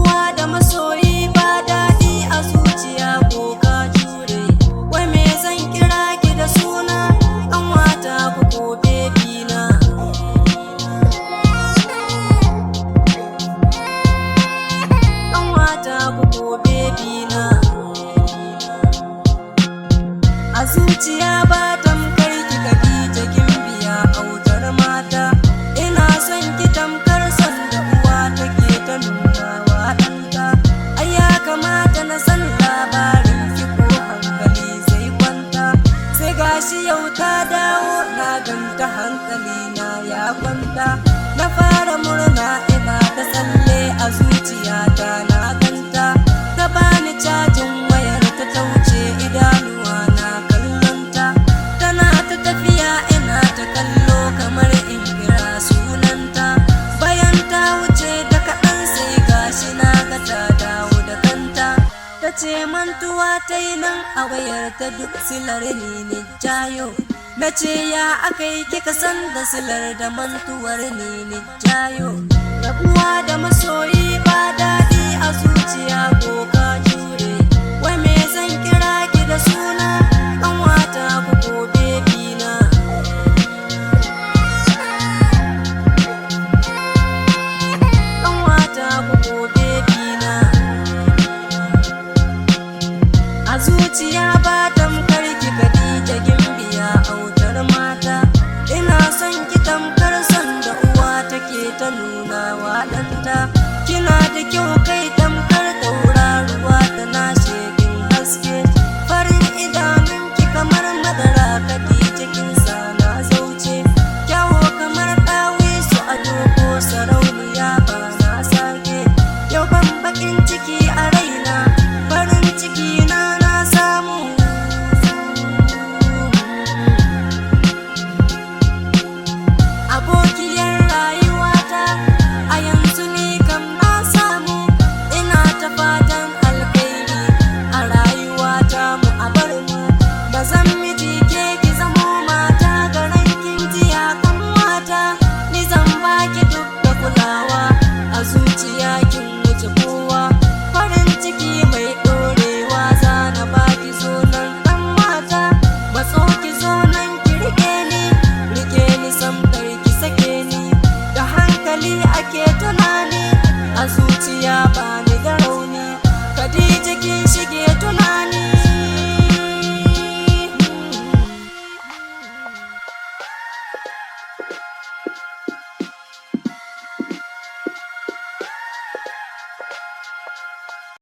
rabuwa da masoyi ba daɗi a zuciya ko ka jure. Wai me zan kira ki da suna, ƙanwata ku ko baby na. Ƙanwata ku ko baby na. A zuciya ba tamkar ki Khadija gimbiya autar mata. Ina son ki tamkar son da uwa take ta nuna wa ɗanta. Ai ya kamata na san labarin ki ko hankali zai kwanta. Sai gashi yau ta dawo na ganta hankali na ya kwanta. Na fara murna ina ta tsalle a zuciyata na ganta. Ta bani cajin wayar ta wuce idanuwa na kallonta. Tana ta tafiya ina ta kallo kamar in kira sunanta. Bayan ta wuce da kaɗan sai gashi na ga ta dawo da kanta. Ta ce mantuwa ta yi nan a wayar ta duk silar ni jayo. Na ce ya akai kika san da silar da mantuwar ni jayo. Rabuwa da masoyi ba daɗi